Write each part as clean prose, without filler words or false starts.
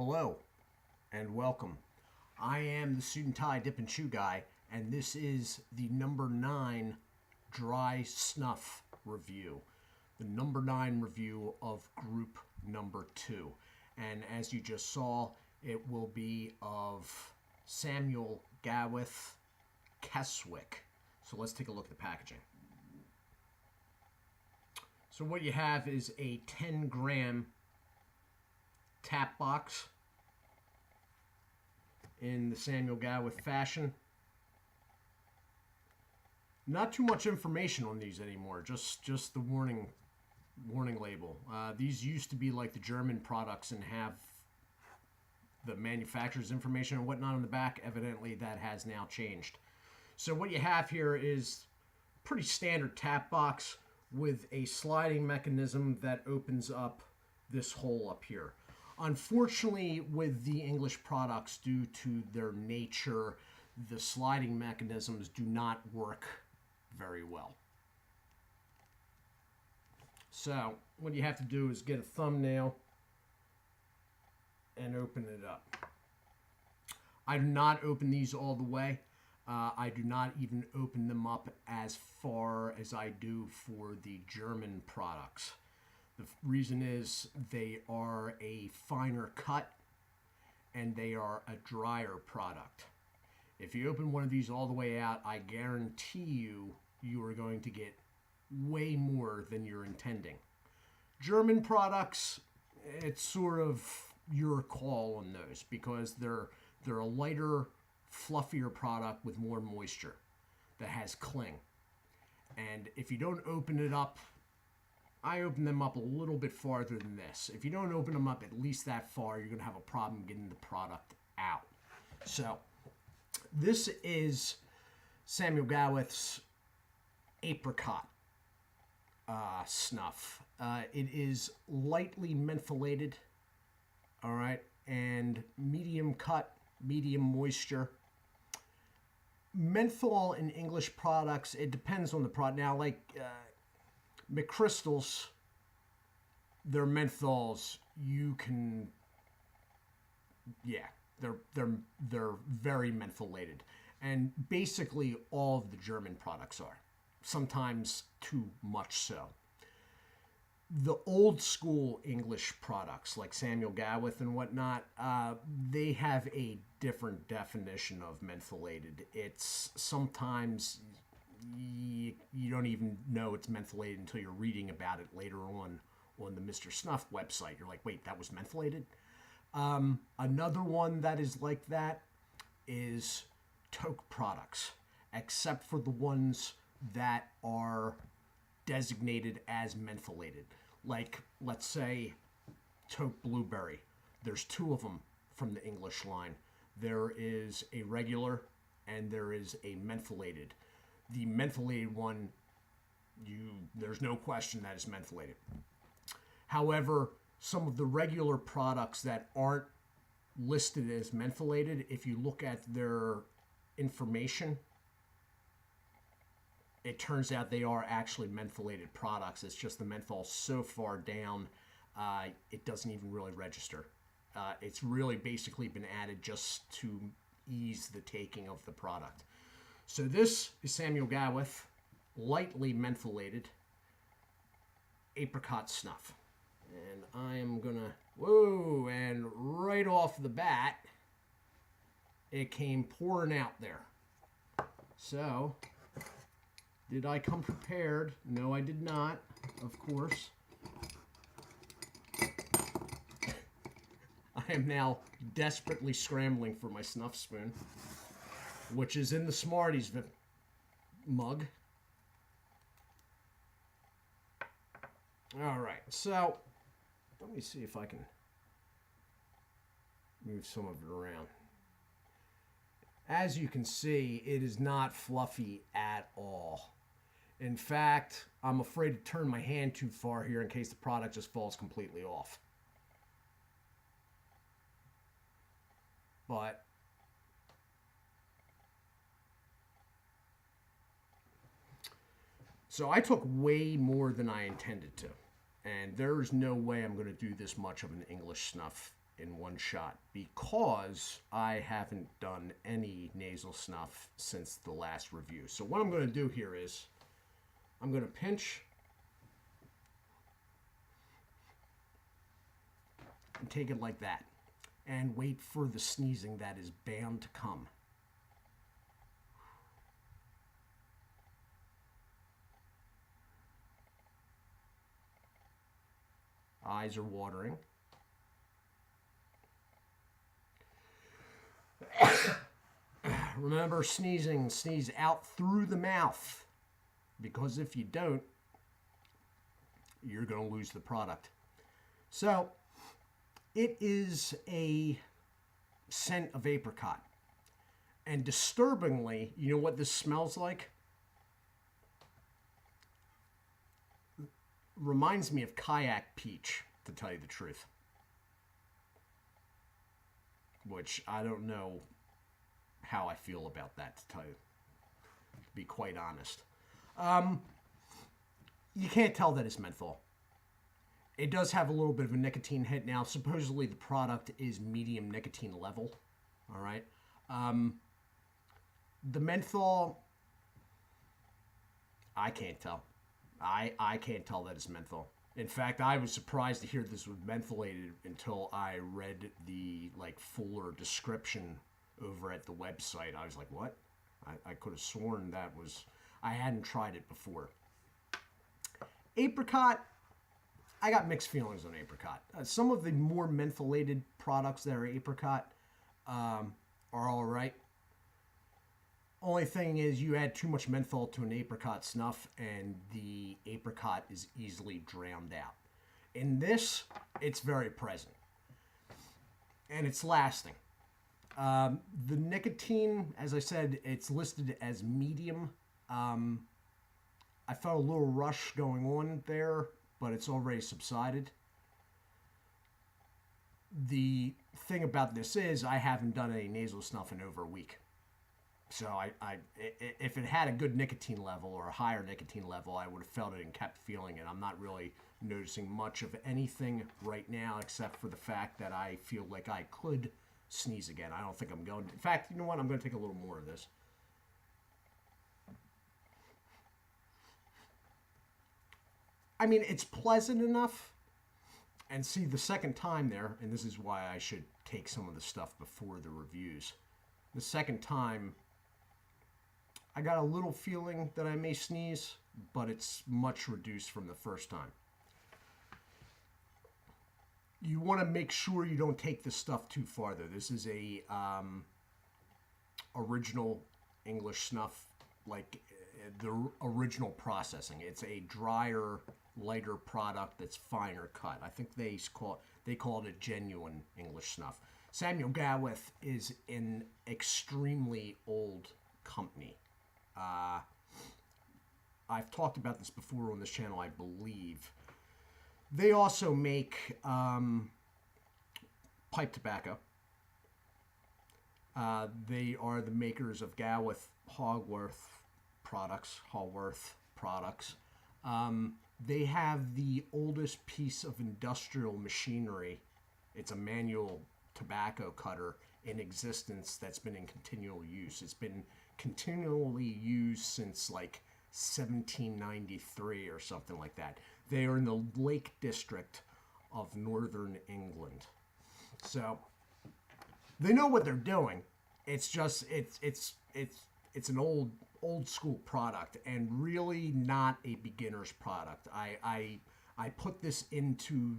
Hello and welcome. I am the Suit&Tie Dip&ChewGuy, and this is the number 9 dry snuff review. The number 9 review of group number 2. And as you just saw, it will be of Samuel Gawith, Keswick. So let's take a look at the packaging. So what you have is a 10-gram tap box in the Samuel Gawith fashion. Not too much information on these anymore, just the warning label. These used to be like the German products and have the manufacturer's information and whatnot on the back. Evidently that has now changed. So what you have here is pretty standard tap box with a sliding mechanism that opens up this hole up here. Unfortunately, with the English products, due to their nature, the sliding mechanisms do not work very well. So what you have to do is get a thumbnail and open it up. I do not open these all the way. I do not even open them up as far as I do for the German products. The reason is they are a finer cut and they are a drier product. If you open one of these all the way out, I guarantee you are going to get way more than you're intending. German products, it's sort of your call on those because they're a lighter, fluffier product with more moisture that has cling. And if you don't open it up, I open them up a little bit farther than this. If you don't open them up at least that far, you're going to have a problem getting the product out. So this is Samuel Gawith's apricot snuff. It is lightly mentholated, all right, and medium cut, medium moisture. Menthol in English products, it depends on the product. Now, like McChrystal's, their menthols, you can, yeah, they're very mentholated, and basically all of the German products are. Sometimes too much so. The old school English products like Samuel Gawith and whatnot, they have a different definition of mentholated. It's sometimes you don't even know it's mentholated until you're reading about it later on the Mr. Snuff website. You're like, wait, that was mentholated? Another one that is like that is Toke products, except for the ones that are designated as mentholated. Like, let's say, Toke Blueberry. There's 2 of them from the English line. There is a regular and there is a mentholated. The mentholated one, there's no question that it's mentholated. However, some of the regular products that aren't listed as mentholated, if you look at their information, it turns out they are actually mentholated products. It's just the menthol's so far down, it doesn't even really register. It's really basically been added just to ease the taking of the product. So this is Samuel Gawith, lightly mentholated apricot snuff. And I am gonna, whoa, and right off the bat, it came pouring out there. So, did I come prepared? No, I did not, of course. I am now desperately scrambling for my snuff spoon, which is in the Smarties mug. All right, so let me see if I can move some of it around. As you can see, it is not fluffy at all. In fact, I'm afraid to turn my hand too far here in case the product just falls completely off. But so I took way more than I intended to. And there's no way I'm going to do this much of an English snuff in one shot because I haven't done any nasal snuff since the last review. So what I'm going to do here is I'm going to pinch and take it like that and wait for the sneezing that is bound to come. Eyes are watering. Remember, sneezing, sneeze out through the mouth, because if you don't, you're going to lose the product. So, it is a scent of apricot. And disturbingly, you know what this smells like? Reminds me of kayak peach, to tell you the truth. Which I don't know how I feel about that, to tell you, to be quite honest. You can't tell that it's menthol. It does have a little bit of a nicotine hit. Now, supposedly the product is medium nicotine level. All right. The menthol, I can't tell. I can't tell that it's menthol. In fact, I was surprised to hear this was mentholated until I read the fuller description over at the website. I was like, what? I could have sworn that was... I hadn't tried it before. Apricot, I got mixed feelings on apricot. Some of the more mentholated products that are apricot are all right. Only thing is you add too much menthol to an apricot snuff and the apricot is easily drowned out. In this, it's very present. And it's lasting. The nicotine, as I said, it's listed as medium. I felt a little rush going on there, but it's already subsided. The thing about this is I haven't done any nasal snuff in over a week. So if it had a good nicotine level or a higher nicotine level, I would have felt it and kept feeling it. I'm not really noticing much of anything right now except for the fact that I feel like I could sneeze again. I don't think I'm going to. In fact, you know what? I'm going to take a little more of this. I mean, it's pleasant enough. And see, the second time there, and this is why I should take some of the stuff before the reviews. The second time, I got a little feeling that I may sneeze, but it's much reduced from the first time. You want to make sure you don't take this stuff too far, though. This is a original English snuff, like the original processing. It's a drier, lighter product that's finer cut. I think they call it a genuine English snuff. Samuel Gawith is an extremely old company. I've talked about this before on this channel, I believe. They also make pipe tobacco. They are the makers of Gawith Hallworth products. They have the oldest piece of industrial machinery. It's a manual tobacco cutter in existence that's been in continual use. It's been continually used since like 1793 or something like that. They are in the Lake District of northern England. So they know what they're doing. It's just it's an old school product and really not a beginner's product. I put this into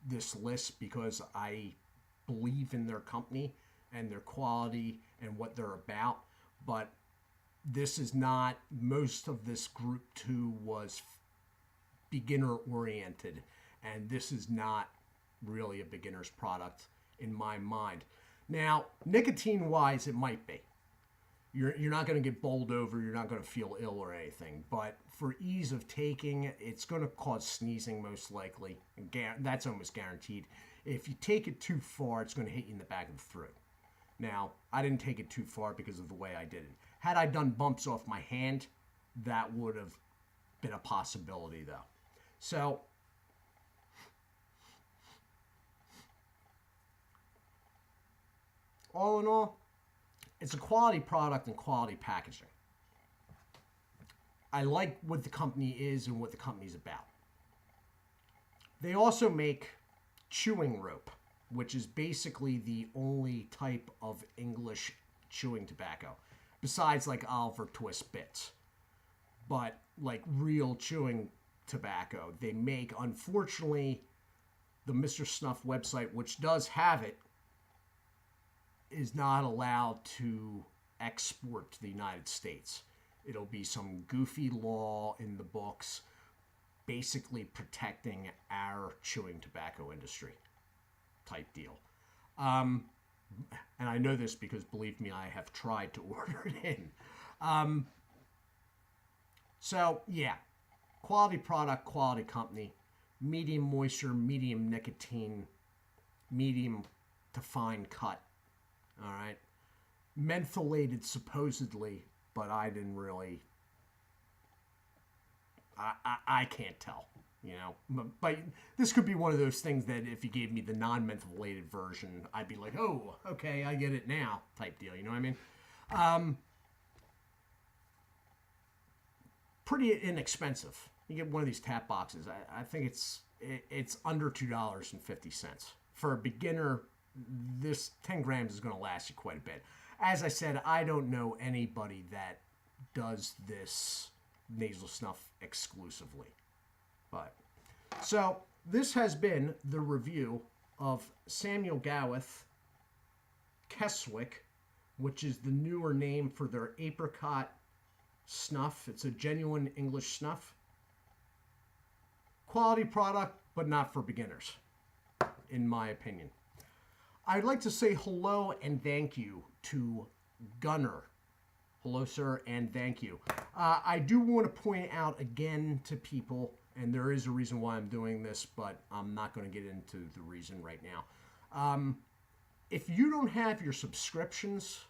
this list because I believe in their company and their quality and what they're about, but this is not. Most of this group 2 was beginner oriented, and this is not really a beginner's product in my mind. Now, nicotine wise, it might be. You're not going to get bowled over, you're not going to feel ill or anything, but for ease of taking, it's going to cause sneezing most likely. That's almost guaranteed. If you take it too far, it's going to hit you in the back of the throat. Now, I didn't take it too far because of the way I did it. Had I done bumps off my hand, that would have been a possibility, though. So, all in all, it's a quality product and quality packaging. I like what the company is and what the company's about. They also make chewing rope, which is basically the only type of English chewing tobacco, besides like Oliver Twist bits. But like real chewing tobacco, they make, unfortunately, the Mr. Snuff website, which does have it, is not allowed to export to the United States. It'll be some goofy law in the books basically protecting our chewing tobacco industry type deal. And I know this because, believe me, I have tried to order it in. So, yeah, quality product, quality company, medium moisture, medium nicotine, medium to fine cut. All right. Mentholated supposedly, but I didn't really. I can't tell, you know. But this could be one of those things that if you gave me the non-mentholated version, I'd be like, oh, okay, I get it now, type deal. You know what I mean? Pretty inexpensive. You get one of these tap boxes. I think it's under $2.50 for a beginner. This 10 grams is going to last you quite a bit. As I said, I don't know anybody that does this nasal snuff exclusively. But so this has been the review of Samuel Gawith Keswick, which is the newer name for their apricot snuff. It's a genuine English snuff. Quality product, but not for beginners, in my opinion. I'd like to say hello and thank you to Gunner. Hello, sir, and thank you. I do want to point out again to people, and there is a reason why I'm doing this, but I'm not going to get into the reason right now. If you don't have your subscriptions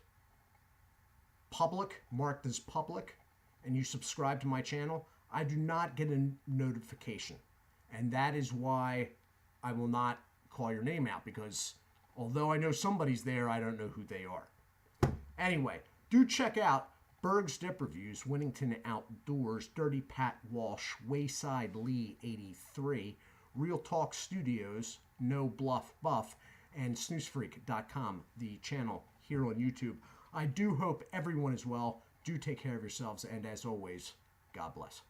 public, marked as public, and you subscribe to my channel, I do not get a notification. And that is why I will not call your name out, because although I know somebody's there, I don't know who they are. Anyway, do check out Berg's Dip Reviews, Winnington Outdoors, Dirty Pat Walsh, Wayside Lee 83, Real Talk Studios, No Bluff Buff, and snoozefreak.com, the channel here on YouTube. I do hope everyone is well. Do take care of yourselves, and as always, God bless.